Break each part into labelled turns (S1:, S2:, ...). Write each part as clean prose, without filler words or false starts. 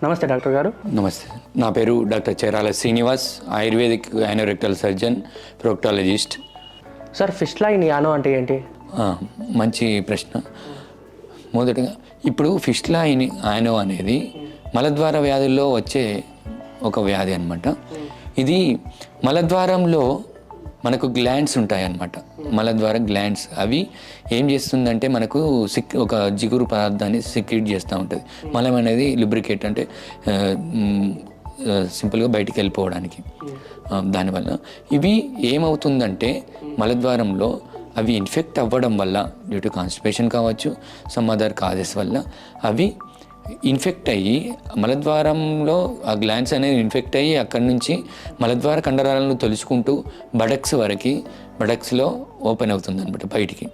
S1: నమస్తే డాక్టర్ గారు.
S2: నమస్తే. నా పేరు doctor Cherala Srinivas, ayurvedic anorectal surgeon, proctologist.
S1: Sir, fistula in ano అంటే ఏంటి?
S2: మంచి ప్రశ్న. మొదటగా ఇప్పుడు ఫిస్టులా ఇన్ యానో అనేది మలద్వార వ్యాధుల్లో వచ్చే ఒక వ్యాధి అన్నమాట. ఇది మలద్వారంలో మనకు గ్లాండ్స్ ఉంటాయన్నమాట. మలద్వార గ్లాండ్స్ అవి ఏం చేస్తుందంటే మనకు ఒక జిగురు పదార్థాన్ని సిక్రీట్ చేస్తూ ఉంటుంది. మలం అనేది లుబ్రికేట్ అంటే సింపుల్గా బయటికి వెళ్ళిపోవడానికి. దానివల్ల ఇవి ఏమవుతుందంటే మలద్వారంలో అవి ఇన్ఫెక్ట్ అవ్వడం వల్ల డ్యూ టు కాన్స్టిపేషన్ కావచ్చు, సమ్ అదర్ కాజెస్ వల్ల అవి ఇన్ఫెక్ట్ అయ్యి మలద్వారంలో ఆ గ్లాండ్స్ అనేది ఇన్ఫెక్ట్ అయ్యి అక్కడి నుంచి మలద్వార కండరాలను తొలుచుకుంటూ బడక్స్లో ఓపెన్ అవుతుంది అనమాట బయటికి.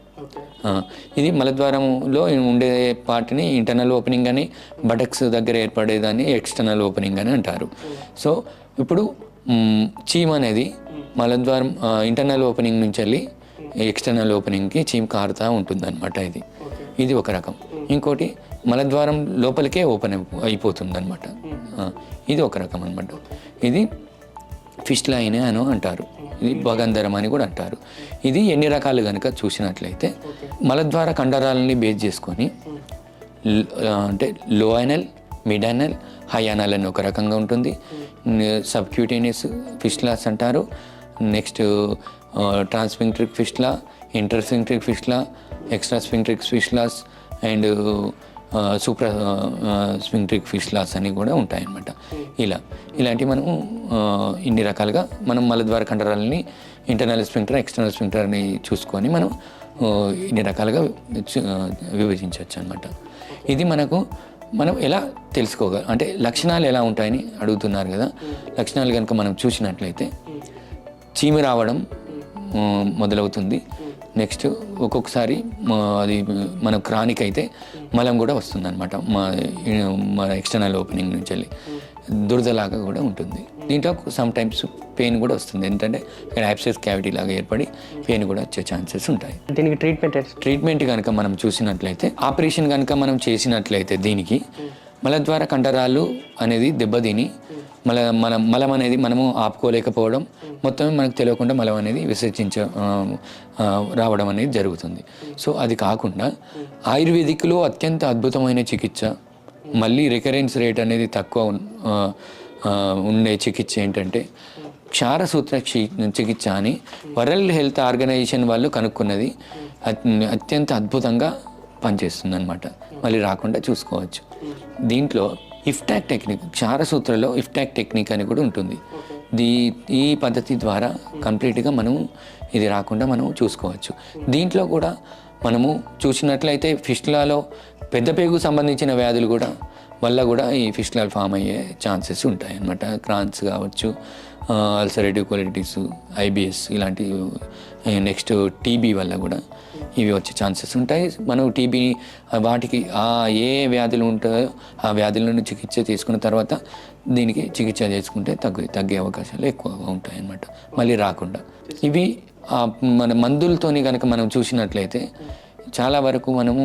S2: ఇది మలద్వారంలో ఉండే పార్ట్ని ఇంటర్నల్ ఓపెనింగ్ అని, బటక్స్ దగ్గర ఏర్పడేదాన్ని ఎక్స్టర్నల్ ఓపెనింగ్ అని అంటారు. సో ఇప్పుడు చీమ్ అనేది మలద్వారం ఇంటర్నల్ ఓపెనింగ్ నుంచి వెళ్ళి ఎక్స్టర్నల్ ఓపెనింగ్కి చీమ్ కారుతూ ఉంటుంది అనమాట. ఇది ఒక రకం. ఇంకోటి మలద్వారం లోపలికే ఓపెన్ అయిపోతుంది అనమాట. ఇది ఒక రకం అనమాట. ఇది ఫిస్టులా ఇన్ యానో అంటారు. ఇది భగంధరం అని కూడా అంటారు. ఇది ఎన్ని రకాలు కనుక చూసినట్లయితే మలద్వార కండరాలని బేస్ చేసుకొని అంటే low anal, mid anal, high anal అని ఒక రకంగా ఉంటుంది. సబ్క్యూటేనియస్ ఫిస్టులాస్ అంటారు. Next transsphincteric fistula, intersphincteric fistula, extra sphincteric fistulas and supra sphincteric fistulas అని కూడా ఉంటాయన్నమాట. ఇలాంటివి మనము ఇన్ని రకాలుగా మనం మలద్వార కండరాలని ఇంటర్నల్ స్ఫింక్టర్, ఎక్స్టర్నల్ స్ఫింక్టర్ని చూసుకొని మనం ఇన్ని రకాలుగా విభజించవచ్చు అనమాట. ఇది మనం ఎలా తెలుసుకోగలం అంటే లక్షణాలు ఎలా ఉంటాయని అడుగుతున్నారు కదా. లక్షణాలు కనుక మనం చూసినట్లయితే చీమి రావడం మొదలవుతుంది. నెక్స్ట్ ఒక్కొక్కసారి అది మన క్రానిక్ అయితే మలం కూడా వస్తుంది అనమాట. మన ఎక్స్టర్నల్ ఓపెనింగ్ నుంచి వెళ్ళి దురదలాగా కూడా ఉంటుంది. దీంట్లో సమ్ టైమ్స్ పెయిన్ కూడా వస్తుంది. ఏంటంటే ఇక్కడ యాబ్సెస్ క్యావిటీ లాగా ఏర్పడి పెయిన్ కూడా వచ్చే ఛాన్సెస్ ఉంటాయి.
S1: దీనికి ట్రీట్మెంట్
S2: కనుక మనం చూసినట్లయితే, ఆపరేషన్ కనుక మనం చేసినట్లయితే దీనికి మలద్వార కండరాలు అనేది దెబ్బతిని మలం అనేది మనము ఆపుకోలేకపోవడం, మొత్తం మనకు తెలియకుండా మలం అనేది రావడం అనేది జరుగుతుంది. సో అది కాకుండా ఆయుర్వేదిక్లో అత్యంత అద్భుతమైన చికిత్స, మళ్ళీ రికరెన్స్ రేట్ అనేది తక్కువ ఉండే చికిత్స ఏంటంటే క్షారసూత్ర చికిత్స అని వరల్డ్ హెల్త్ ఆర్గనైజేషన్ వాళ్ళు కనుక్కున్నది. అత్యంత అద్భుతంగా పనిచేస్తుంది అనమాట. మళ్ళీ రాకుండా చూసుకోవచ్చు. దీంట్లో ఇఫ్టాక్ టెక్నిక్, క్షారసూత్రలో ఇఫ్టాక్ టెక్నిక్ అని కూడా ఉంటుంది. ఈ పద్ధతి ద్వారా కంప్లీట్గా మనము ఇది రాకుండా మనం చూసుకోవచ్చు. దీంట్లో కూడా మనము చూసినట్లయితే ఫిస్టులాలో పెద్ద పేగు సంబంధించిన వ్యాధులు కూడా వల్ల కూడా ఈ ఫిస్టులాలు ఫామ్ అయ్యే ఛాన్సెస్ ఉంటాయి అన్నమాట. క్రాన్స్ కావచ్చు, అల్సరేటివ్ కొలైటిస్, ఐబిఎస్ ఇలాంటి, నెక్స్ట్ టీబీ వల్ల కూడా ఇవి వచ్చే ఛాన్సెస్ ఉంటాయి. మనం టీబీ వాటికి ఏ వ్యాధులు ఉంటాయో ఆ వ్యాధులను చికిత్స తీసుకున్న తర్వాత దీనికి చికిత్స చేసుకుంటే తగ్గే అవకాశాలు ఎక్కువగా ఉంటాయి అన్నమాట, మళ్ళీ రాకుండా. ఇవి మన మందులతోని కనుక మనం చూసినట్లయితే చాలా వరకు మనము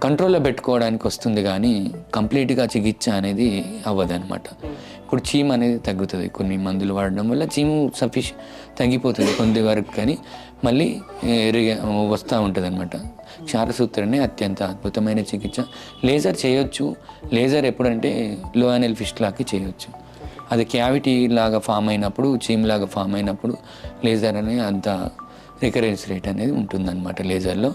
S2: కంట్రోల్లో పెట్టుకోవడానికి వస్తుంది, కానీ కంప్లీట్గా చికిత్స అనేది అవ్వదన్నమాట. ఇప్పుడు చీమ్ అనేది తగ్గుతుంది కొన్ని మందులు వాడడం వల్ల, చీము తగ్గిపోతుంది కొంత వరకు, కానీ మళ్ళీ వస్తూ ఉంటుంది అనమాట. క్షారసూత్రనే అత్యంత అద్భుతమైన చికిత్స. లేజర్ చేయొచ్చు. లేజర్ ఎప్పుడంటే లో యానల్ ఫిస్టులాకి చేయొచ్చు. అది క్యావిటీ లాగా ఫామ్ అయినప్పుడు, చీమ్ లాగా ఫామ్ అయినప్పుడు లేజర్ అనేది అంత రికరెన్స్ రేట్ అనేది ఉంటుందన్నమాట లేజర్లో.